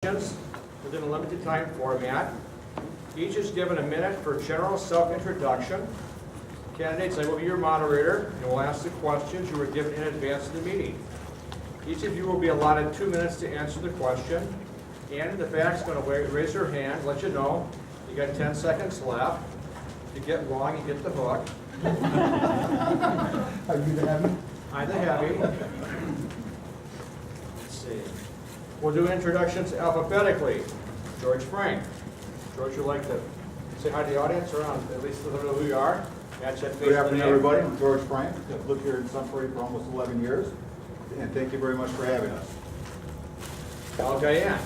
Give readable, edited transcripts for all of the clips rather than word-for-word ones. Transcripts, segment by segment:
within a limited time format. Each is given a minute for general self-introduction. Candidates, I will be your moderator and will ask the questions you were given in advance of the meeting. Each of you will be allotted 2 minutes to answer the question. And in the back is going to raise her hand, let you know you got 10 seconds left. If you get wrong, you get the hook. Are you the heavy? I'm the heavy. Let's see. We'll do introductions alphabetically. George Frank. George, would like to say hi to the audience, or at least let them know who you are? Match that face. Good afternoon, everybody. I'm George Frank. I've lived here in Sun Prairie for almost 11 years, and thank you very much for having us. Al Guyant.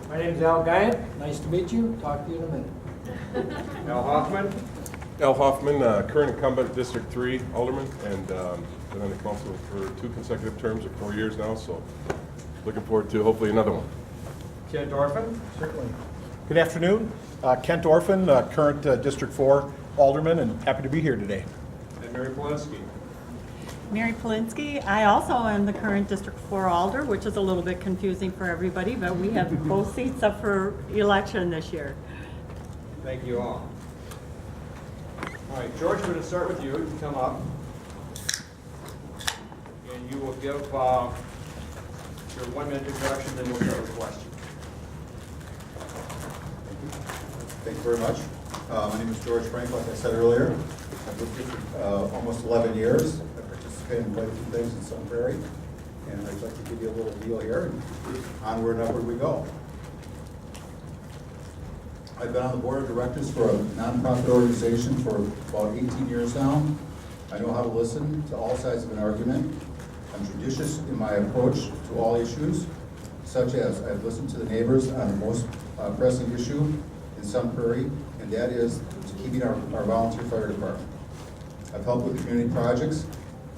My name's Al Guyant. Nice to meet you. Talk to you in a minute. Al Hoffmann. Al Hoffmann, current incumbent District 3 Alderman, and been on the council for 2 consecutive terms of 4 years now, so looking forward to hopefully another one. Kent Orfan. Certainly. Good afternoon. Kent Orfan, current District 4 Alderman, and happy to be here today. And Mary Polenske. Mary Polenske. I also am the current District 4 Alder, which is a little bit confusing for everybody, but we have both seats up for election this year. Thank you all. All right, George, we're going to start with you. You can come up. And you will give your 1-minute introduction, then we'll start with questions. Thank you very much. My name is George Frank, like I said earlier. I've lived here for almost 11 years. I participated in quite a few things in Sun Prairie, and I'd like to give you a little deal here, and onward and upward we go. I've been on the board of directors for a nonprofit organization for about 18 years now. I know how to listen to all sides of an argument. I'm judicious in my approach to all issues, such as I've listened to the neighbors on the most pressing issue in Sun Prairie, and that is to keeping our volunteer fire department. I've helped with community projects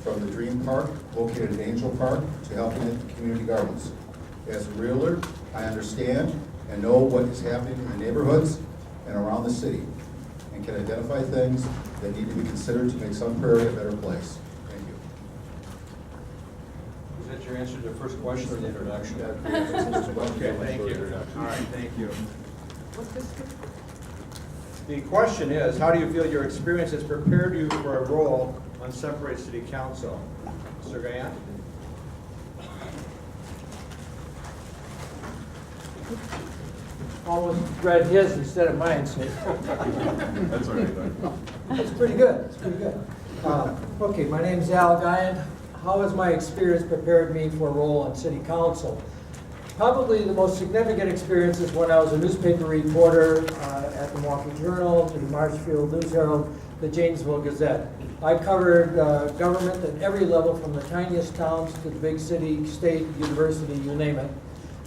from the Dream Park, located at Angel Park, to helping at the community gardens. As a realtor, I understand and know what is happening in the neighborhoods and around the city, and can identify things that need to be considered to make Sun Prairie a better place. Thank you. Is that your answer to the first question or the introduction? Okay, Okay, thank you. All right, thank you. The question is, how do you feel your experience has prepared you for a role on Sun Prairie City Council? Mr. Guyant? Almost read his instead of mine, so That's all right. it's pretty good. It's pretty good. Okay, my name's Al Guyant. How has my experience prepared me for a role on City Council? Probably the most significant experience is when I was a newspaper reporter at the Milwaukee Journal, the Marshfield News Herald, the Janesville Gazette. I covered government at every level, from the tiniest towns to the big city, state, university, you name it.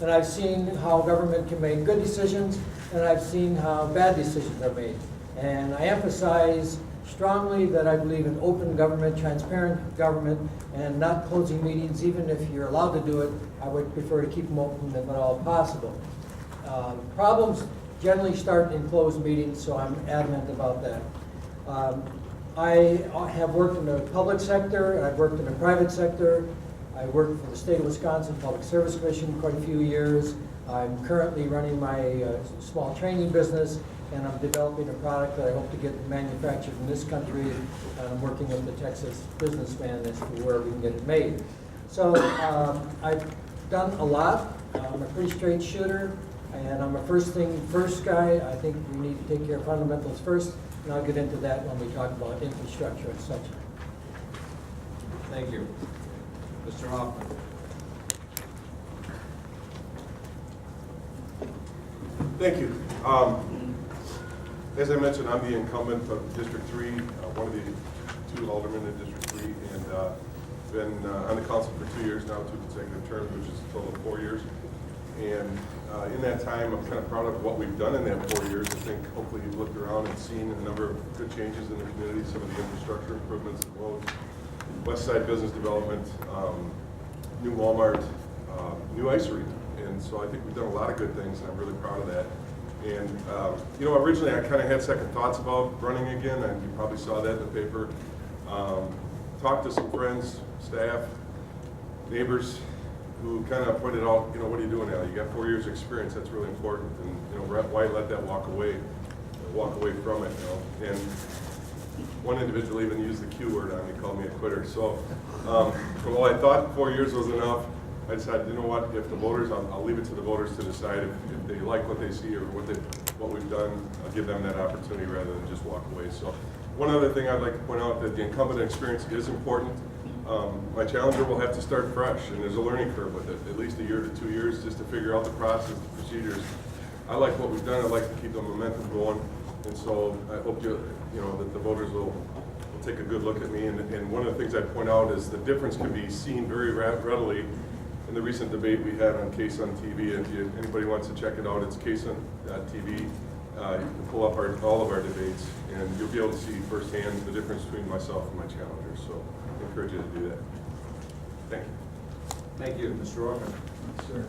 And I've seen how government can make good decisions, and I've seen how bad decisions are made. And I emphasize strongly that I believe in open government, transparent government, and not closing meetings. Even if you're allowed to do it, I would prefer to keep them open if at all possible. Problems generally start in closed meetings, so I'm adamant about that. I have worked in the public sector, I've worked in the private sector. I worked for the State of Wisconsin Public Service Commission quite a few years. I'm currently running my small training business, and I'm developing a product that I hope to get manufactured in this country, and I'm working with the Texas businessman as to where we can get it made. So I've done a lot. I'm a pretty straight shooter, and I'm a first guy. I think we need to take care of fundamentals first, and I'll get into that when we talk about infrastructure and such. Thank you. Mr. Hoffman. Thank you. As I mentioned, I'm the incumbent of District 3, one of the 2 aldermen in District 3, and been on the council for 2 years now, 2 consecutive terms, which is a total of 4 years. And in that time, I'm kind of proud of what we've done in that 4 years. I think hopefully you've looked around and seen a number of good changes in the community, some of the infrastructure improvements, the roads, West Side business development, new Walmart, new ice arena. And so I think we've done a lot of good things, and I'm really proud of that. And, you know, originally I kind of had second thoughts about running again, and you probably saw that in the paper. Talked to some friends, staff, neighbors, who kind of pointed out, what are you doing now? You got 4 years experience, that's really important, and, why let that walk away from it, And one individual even used the Q word on me, called me a quitter. So, while I thought 4 years was enough, I decided, if the voters, I'll leave it to the voters to decide if they like what they see or what we've done. I'll give them that opportunity rather than just walk away. So, one other thing I'd like to point out that the incumbent experience is important. My challenger will have to start fresh, and there's a learning curve with it, at least 1 year to 2 years, just to figure out the process, the procedures. I like what we've done. I'd like to keep the momentum going, and so I hope that the voters will take a good look at me. And one of the things I point out is the difference can be seen very readily in the recent debate we had on Sun TV. And if anybody wants to check it out, it's Sun.tv. You can pull up all of our debates, and you'll be able to see firsthand the difference between myself and my challengers. So I encourage you to do that. Thank you. Thank you, Mr. Orfan. Sir.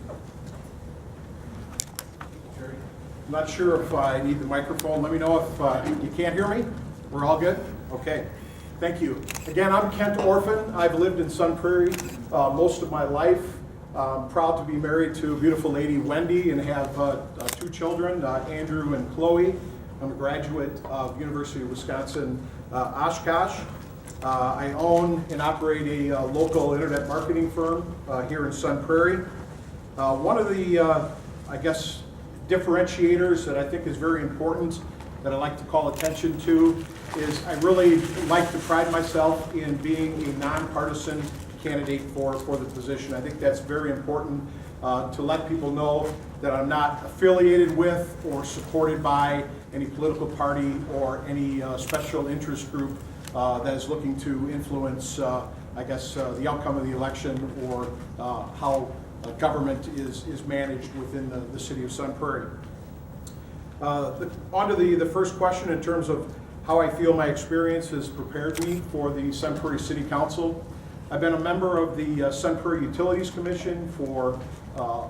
I'm not sure if I need the microphone. Let me know if you can't hear me. We're all good? Okay. Thank you. Again, I'm Kent Orfan. I've lived in Sun Prairie most of my life. I'm proud to be married to a beautiful lady, Wendy, and have 2 children, Andrew and Chloe. I'm a graduate of University of Wisconsin, Oshkosh. I own and operate a local internet marketing firm here in Sun Prairie. One of the, differentiators that I think is very important that I'd like to call attention to is I really like to pride myself in being a nonpartisan candidate for the position. I think that's very important to let people know that I'm not affiliated with or supported by any political party or any special interest group that is looking to influence, the outcome of the election or how government is managed within the city of Sun Prairie. On to the first question in terms of how I feel my experience has prepared me for the Sun Prairie City Council. I've been a member of the Sun Prairie Utilities Commission for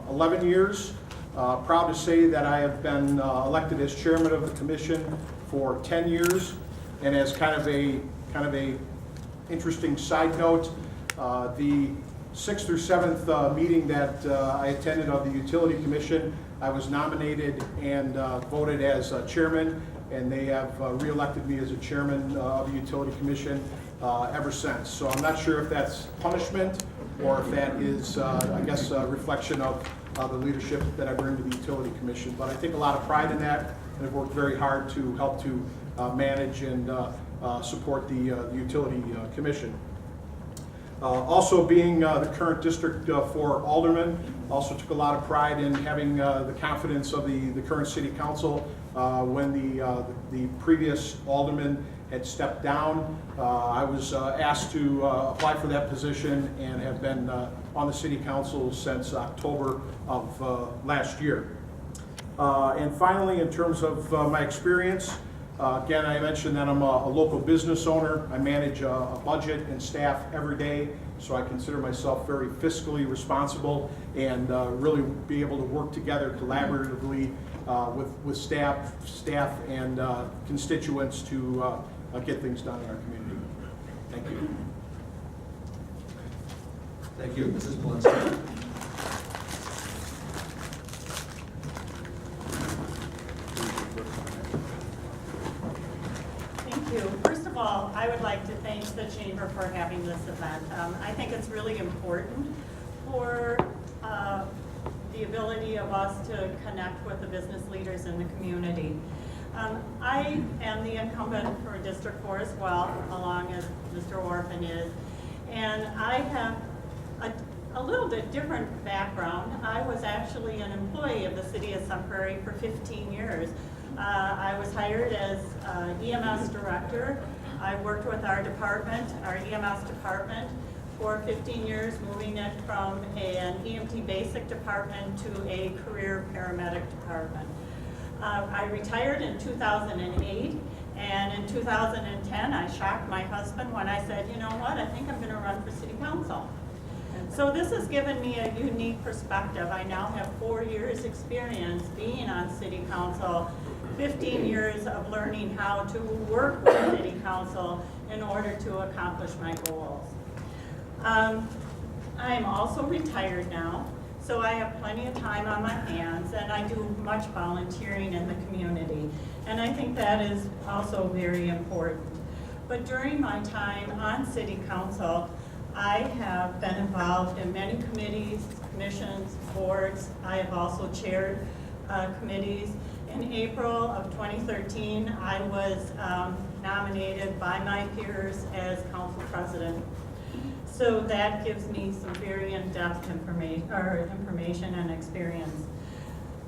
11 years. Proud to say that I have been elected as chairman of the commission for 10 years. And as kind of a interesting side note, the 6th or 7th meeting that I attended of the Utility Commission, I was nominated and voted as chairman, and they have re-elected me as a chairman of the Utility Commission ever since. So I'm not sure if that's punishment or if that is, a reflection of the leadership that I bring to the Utility Commission. But I take a lot of pride in that, and I've worked very hard to help to manage and support the Utility Commission. Also being the current District 4 Alderman, also took a lot of pride in having the confidence of the current City Council when the previous Alderman had stepped down. I was asked to apply for that position and have been on the City Council since October of last year. And finally, in terms of my experience, again, I mentioned that I'm a local business owner. I manage a budget and staff every day, so I consider myself very fiscally responsible and really be able to work together collaboratively with staff and constituents to get things done in our community. Thank you. Thank you. Mrs. Polenske. First of all, I would like to thank the Chamber for having this event. I think it's really important for the ability of us to connect with the business leaders in the community. I am the incumbent for District 4 as well, along as Mr. Orfan is, and I have a little bit different background. I was actually an employee of the City of Sun Prairie for 15 years. I was hired as EMS director. I worked with our department, our EMS department, for 15 years, moving it from an EMT basic department to a career paramedic department. I retired in 2008, and in 2010 I shocked my husband when I said, you know what, I think I'm going to run for City Council. So this has given me a unique perspective. I now have 4 years experience being on City Council, 15 years of learning how to work with City Council in order to accomplish my goals. I am also retired now, so I have plenty of time on my hands, and I do much volunteering in the community. And I think that is also very important. But during my time on City Council, I have been involved in many committees, commissions, boards. I have also chaired committees. In April of 2013, I was nominated by my peers as council president. So that gives me some very in-depth information and experience.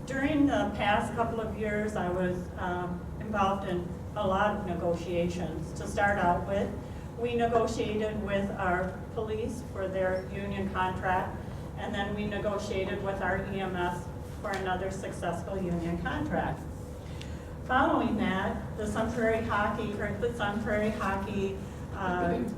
During the past couple of years, I was involved in a lot of negotiations. To start out with, we negotiated with our police for their union contract, and then we negotiated with our EMS for another successful union contract. Following that, the Sun Prairie Hockey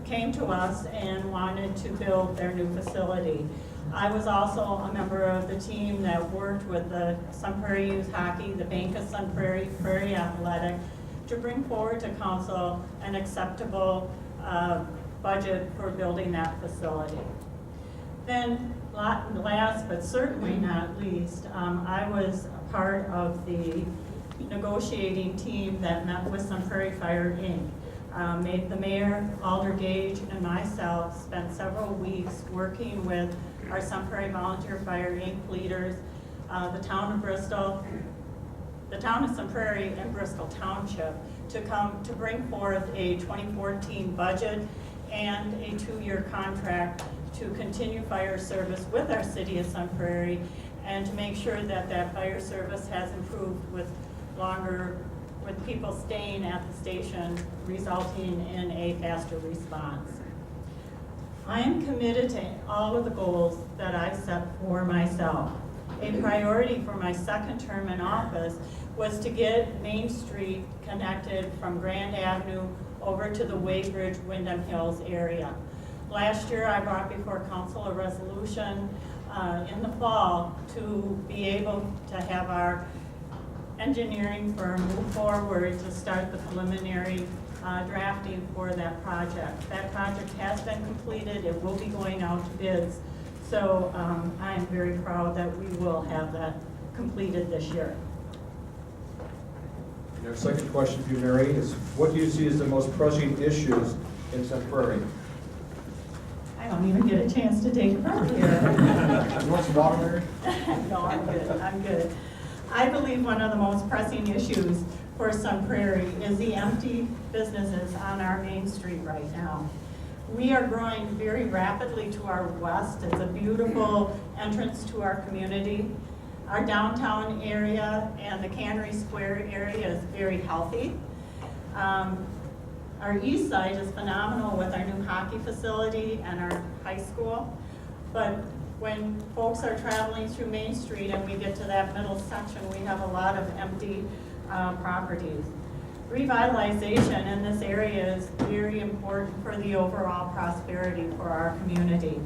came to us and wanted to build their new facility. I was also a member of the team that worked with the Sun Prairie Youth Hockey, the Bank of Sun Prairie, Prairie Athletic, to bring forward to council an acceptable budget for building that facility. Then, last but certainly not least, I was a part of the negotiating team that met with Sun Prairie Fire Inc. The mayor, Alder Gage, and myself spent several weeks working with our Sun Prairie Volunteer Fire Inc. leaders, the town of Bristol, the town of Sun Prairie and Bristol Township to bring forth a 2014 budget and a 2-year contract to continue fire service with our city of Sun Prairie, and to make sure that that fire service has improved with people staying at the station, resulting in a faster response. I am committed to all of the goals that I set for myself. A priority for my second term in office was to get Main Street connected from Grand Avenue over to the Waybridge, Wyndham Hills area. Last year, I brought before council a resolution in the fall to be able to have our engineering firm move forward to start the preliminary drafting for that project. That project has been completed. It will be going out to bids. So I am very proud that we will have that completed this year. Our second question for you, Mary, is what do you see as the most pressing issues in Sun Prairie? I don't even get a chance to take a breath here. You want some water, Mary? No, I'm good. I'm good. I believe one of the most pressing issues for Sun Prairie is the empty businesses on our main street right now. We are growing very rapidly to our west. It's a beautiful entrance to our community. Our downtown area and the Cannery Square area is very healthy. Our east side is phenomenal with our new hockey facility and our high school. But when folks are traveling through Main Street and we get to that middle section, we have a lot of empty properties. Revitalization in this area is very important for the overall prosperity for our community.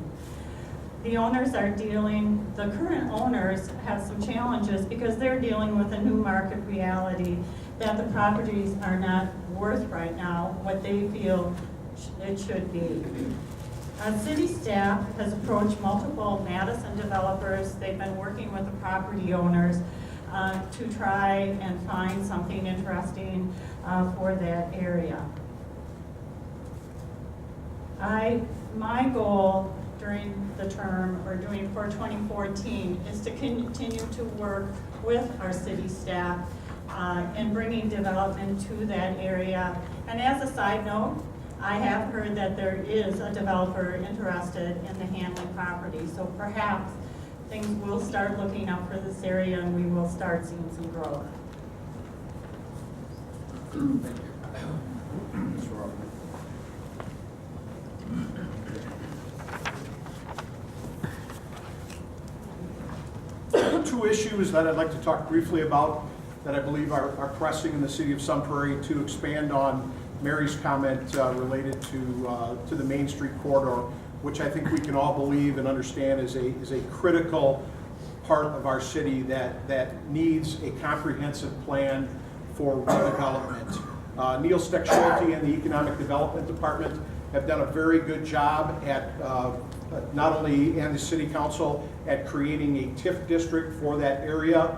The current owners have some challenges because they're dealing with a new market reality that the properties are not worth right now what they feel it should be. City staff has approached multiple Madison developers. They've been working with the property owners to try and find something interesting for that area. My goal during the term, or for 2014, is to continue to work with our city staff in bringing development to that area. And as a side note, I have heard that there is a developer interested in the Hanley property, so perhaps things will start looking up for this area and we will start seeing some growth. Two issues that I'd like to talk briefly about that I believe are pressing in the city of Sun Prairie, to expand on Mary's comment related to the Main Street corridor, which I think we can all believe and understand is a critical part of our city that needs a comprehensive plan for redevelopment. Neil Steckschulte and the Economic Development Department have done a very good job at not only and the city council at creating a TIF district for that area.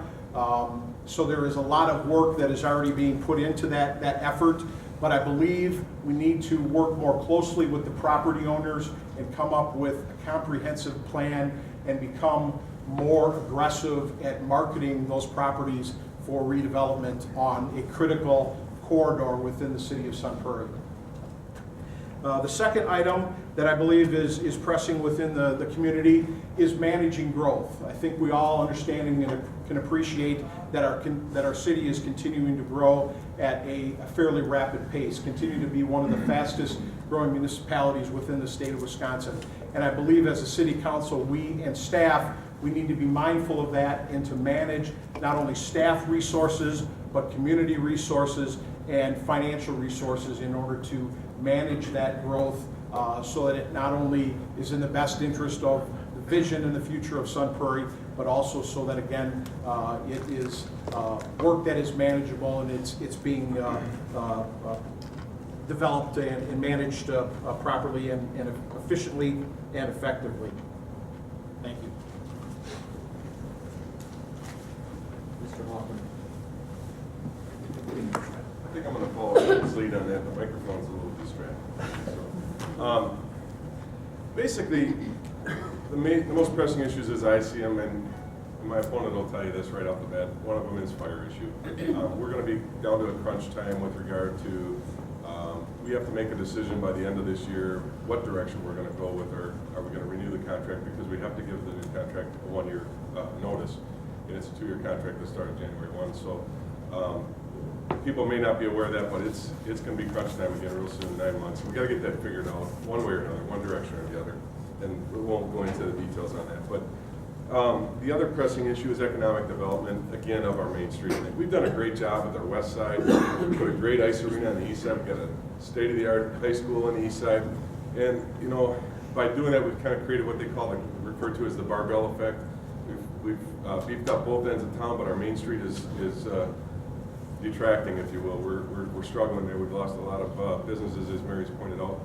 So there is a lot of work that is already being put into that effort, but I believe we need to work more closely with the property owners and come up with a comprehensive plan and become more aggressive at marketing those properties for redevelopment on a critical corridor within the city of Sun Prairie. The second item that I believe is pressing within the community is managing growth. I think we all understand and can appreciate that our city is continuing to grow at a fairly rapid pace, continue to be one of the fastest growing municipalities within the state of Wisconsin. And I believe as a city council, we and staff, we need to be mindful of that and to manage not only staff resources, but community resources and financial resources in order to manage that growth so that it not only is in the best interest of the vision and the future of Sun Prairie, but also so that, again, it is work that is manageable and it's being developed and managed properly and efficiently and effectively. Thank you. Mr. Hoffman. I think I'm going to follow his lead on that. The microphone's a little distracting. So, basically, the most pressing issues as I see them, and my opponent will tell you this right off the bat, one of them is fire issue. We're going to be down to a crunch time with regard to, we have to make a decision by the end of this year what direction we're going to go with our, are we going to renew the contract, because we have to give the new contract a 1-year notice, and it's a 2-year contract that started January 1. So people may not be aware of that, but it's going to be crunch time again real soon, 9 months. We got to get that figured out one way or another, one direction or the other, and we won't go into the details on that. But the other pressing issue is economic development, again, of our Main Street. We've done a great job with our west side. We put a great ice arena on the east side. We've got a state-of-the-art high school on the east side. And, you know, by doing that, we've kind of created what they call, referred to as the barbell effect. We've beefed up both ends of town, but our Main Street is detracting, if you will. We're struggling there. We've lost a lot of businesses, as Mary's pointed out.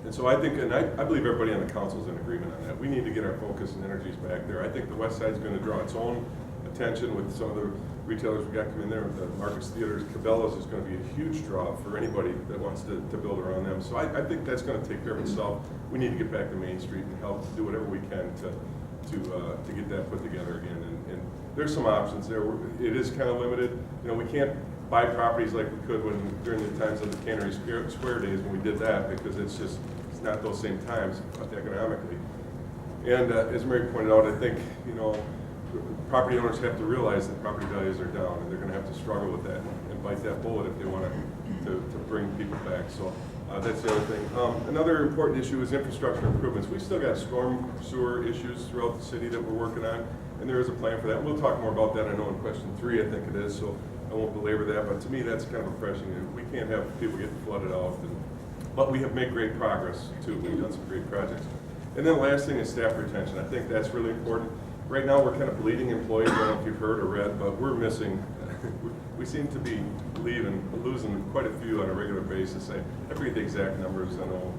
And so I think, and I believe everybody on the council is in agreement on that. We need to get our focus and energies back there. I think the west side is going to draw its own attention with some of the retailers we got coming in there, the Marcus Theaters. Cabela's is going to be a huge draw for anybody that wants to build around them. So I think that's going to take care of itself. We need to get back to Main Street and help do whatever we can to get that put together again. And there's some options there. It is kind of limited. You know, we can't buy properties like we could during the times of the Cannery Square days when we did that, because it's not those same times economically. And as Mary pointed out, I think, you know, property owners have to realize that property values are down, and they're going to have to struggle with that and bite that bullet if they want to bring people back. So that's the other thing. Another important issue is infrastructure improvements. We've still got storm sewer issues throughout the city that we're working on, and there is a plan for that. We'll talk more about that, I know, in question 3, I think it is, so I won't belabor that, but to me that's kind of refreshing. We can't have people getting flooded out, but we have made great progress too. We've done some great projects. And then the last thing is staff retention. I think that's really important. Right now we're kind of bleeding employees. I don't know if you've heard or read, but we're missing, we seem to be losing quite a few on a regular basis. I forget the exact numbers. I know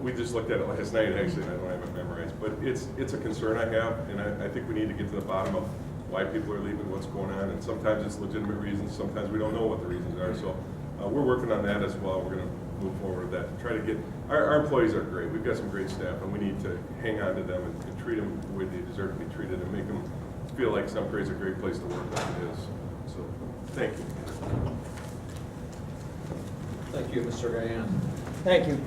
we just looked at it last night actually, and I don't have it memorized, but it's a concern I have, and I think we need to get to the bottom of why people are leaving, what's going on, and sometimes it's legitimate reasons, sometimes we don't know what the reasons are. So we're working on that as well. We're going to move forward with that and try to get, our employees are great. We've got some great staff, and we need to hang on to them and treat them the way they deserve to be treated and make them feel like Sun Prairie is a great place to work like it is. So, thank you. Thank you, Mr. Guyant. Thank you.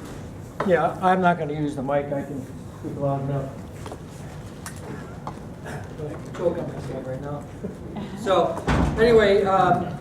Yeah, I'm not going to use the mic. I can speak loud enough. I'm choking myself right now. So, anyway,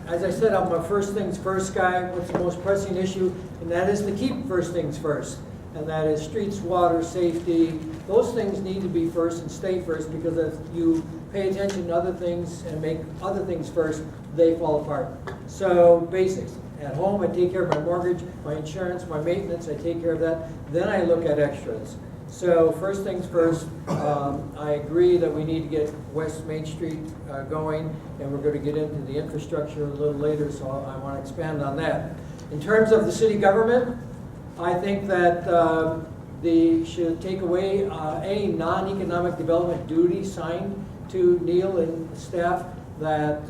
as I said, I'm a first things first guy. What's the most pressing issue? And that is to keep first things first. And that is streets, water, safety. Those things need to be first and stay first, because if you pay attention to other things and make other things first, they fall apart. So, basics. At home, I take care of my mortgage, my insurance, my maintenance, I take care of that. Then I look at extras. So first things first, I agree that we need to get West Main Street going, and we're going to get into the infrastructure a little later, so I want to expand on that. In terms of the city government, I think that they should take away any non-economic development duty signed to Neil and staff that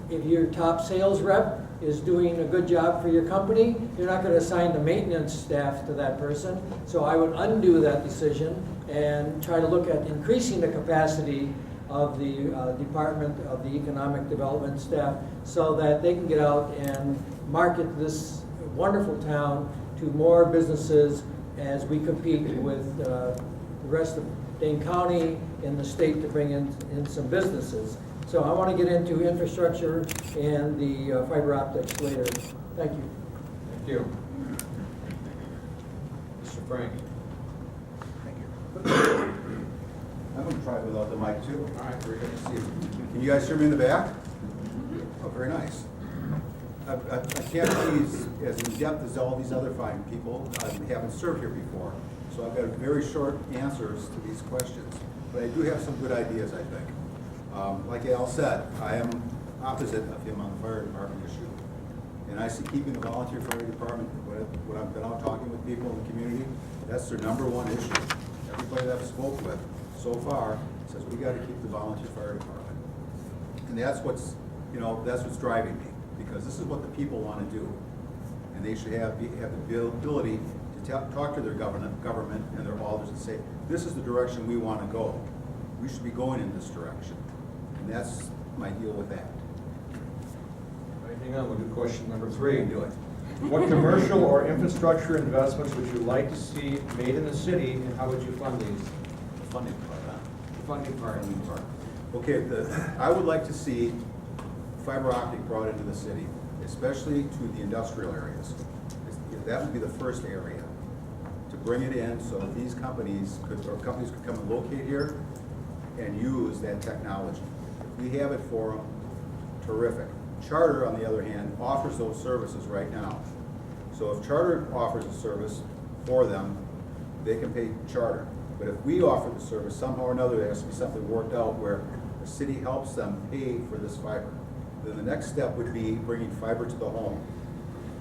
if your top sales rep is doing a good job for your company, you're not going to assign the maintenance staff to that person. So I would undo that decision and try to look at increasing the capacity of the Department of the Economic Development staff so that they can get out and market this wonderful town to more businesses as we compete with the rest of Dane County and the state to bring in some businesses. So I want to get into infrastructure and the fiber optics later. Thank you. Thank you. Mr. Frank. Thank you. I'm going to try without the mic too. All right, very good to see you. Can you guys hear me in the back? Oh, very nice. I can't be as in-depth as all these other fine people. I haven't served here before, so I've got very short answers to these questions. But I do have some good ideas, I think. Like Al said, I am opposite of him on the fire department issue. And I see keeping the volunteer fire department, when I've been out talking with people in the community, that's their number one issue. Everybody that I've spoke with so far says we got to keep the volunteer fire department. And that's what's, that's what's driving me, because this is what the people want to do. And they should have the ability to talk to their government and their alders and say, this is the direction we want to go. We should be going in this direction. And that's my deal with that. Anything else? We'll do question number 3. Do it. What commercial or infrastructure investments would you like to see made in the city, and how would you fund these? The funding part, huh? The funding part. Okay, I would like to see fiber optic brought into the city, especially to the industrial areas. That would be the first area to bring it in, so that these companies could come and locate here and use that technology. If we have it for them, terrific. Charter, on the other hand, offers those services right now. So if Charter offers a service for them, they can pay Charter. But if we offer the service, somehow or another, there has to be something worked out where the city helps them pay for this fiber. Then the next step would be bringing fiber to the home.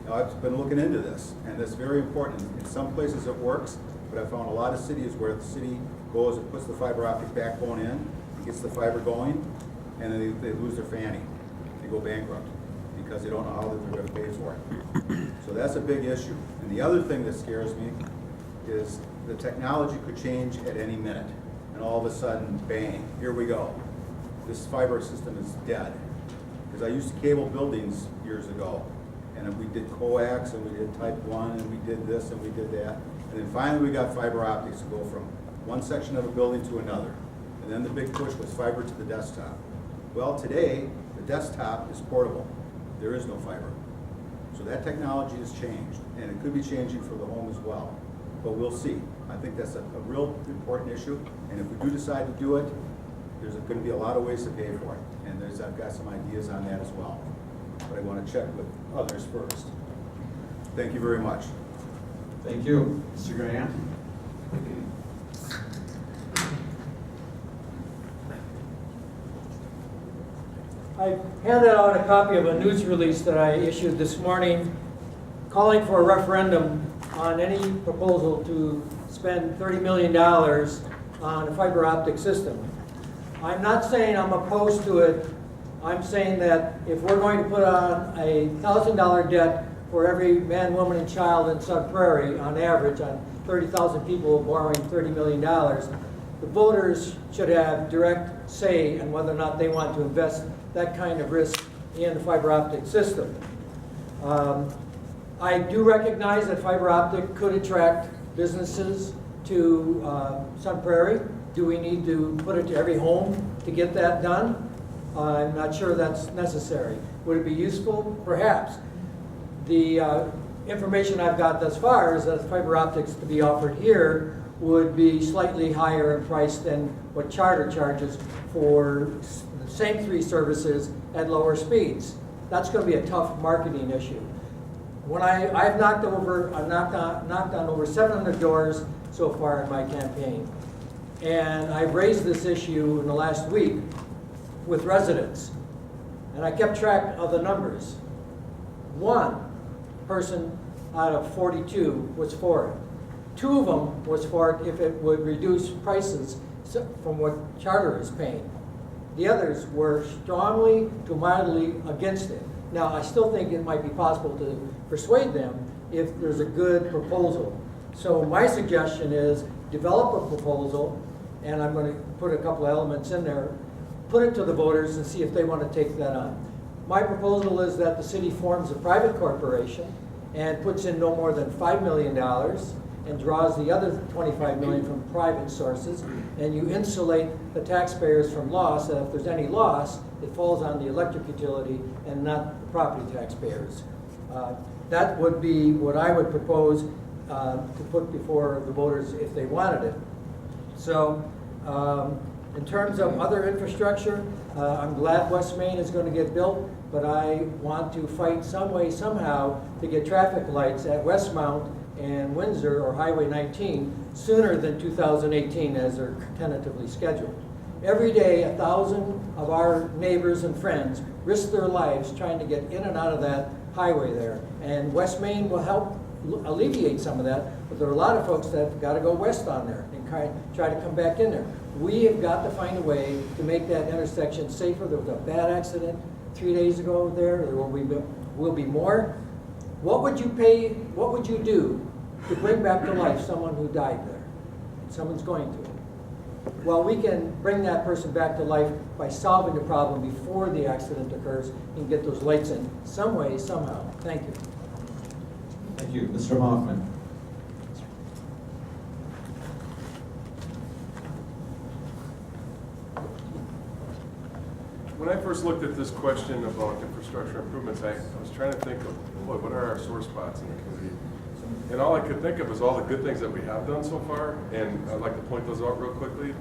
Now, I've been looking into this, and it's very important. In some places it works, but I found a lot of cities where the city goes and puts the fiber optic backbone in, and gets the fiber going, and then they lose their fanny. They go bankrupt because they don't know how they're going to pay for it. So that's a big issue. And the other thing that scares me is the technology could change at any minute, and all of a sudden, bang, here we go. This fiber system is dead. Because I used to cable buildings years ago, and we did coax, and we did type 1, and we did this, and we did that. And then finally we got fiber optics to go from one section of a building to another. And then the big push was fiber to the desktop. Well, today, the desktop is portable. There is no fiber. So that technology has changed, and it could be changing for the home as well. But we'll see. I think that's a real important issue, and if we do decide to do it, there's going to be a lot of ways to pay for it. And I've got some ideas on that as well. But I want to check with others first. Thank you very much. Thank you. Mr. Grant? I handed out a copy of a news release that I issued this morning calling for a referendum on any proposal to spend $30 million on a fiber optic system. I'm not saying I'm opposed to it. I'm saying that if we're going to put on a $1,000 debt for every man, woman, and child in Sun Prairie, on average, on 30,000 people borrowing $30 million, the voters should have direct say on whether or not they want to invest that kind of risk in the fiber optic system. I do recognize that fiber optic could attract businesses to Sun Prairie. Do we need to put it to every home to get that done? I'm not sure that's necessary. Would it be useful? Perhaps. The information I've got thus far is that fiber optics to be offered here would be slightly higher in price than what Charter charges for the same 3 services at lower speeds. That's going to be a tough marketing issue. When I've knocked on over 700 doors so far in my campaign, and I've raised this issue in the last week with residents, and I kept track of the numbers. 1 person out of 42 was for it. 2 of them was for if it would reduce prices from what Charter is paying. The others were strongly to mildly against it. Now, I still think it might be possible to persuade them if there's a good proposal. So my suggestion is develop a proposal, and I'm going to put a couple of elements in there, put it to the voters and see if they want to take that on. My proposal is that the city forms a private corporation and puts in no more than $5 million and draws the other $25 million from private sources, and you insulate the taxpayers from loss, and if there's any loss, it falls on the electric utility and not the property taxpayers. That would be what I would propose to put before the voters if they wanted it. So, in terms of other infrastructure, I'm glad West Main is going to get built, but I want to fight some way, somehow, to get traffic lights at Westmount and Windsor or Highway 19 sooner than 2018 as they're tentatively scheduled. Every day, 1,000 of our neighbors and friends risk their lives trying to get in and out of that highway there. And West Main will help alleviate some of that, but there are a lot of folks that have got to go west on there and try to come back in there. We have got to find a way to make that intersection safer. There was a bad accident 3 days ago there. There will be more. What would you do to bring back to life someone who died there? Someone's going to. Well, we can bring that person back to life by solving the problem before the accident occurs and get those lights in some way, somehow. Thank you. Thank you. Mr. Hoffman. When I first looked at this question about infrastructure improvements, I was trying to think of, boy, what are our sore spots in the community? And all I could think of is all the good things that we have done so far, and I'd like to point those out real quickly.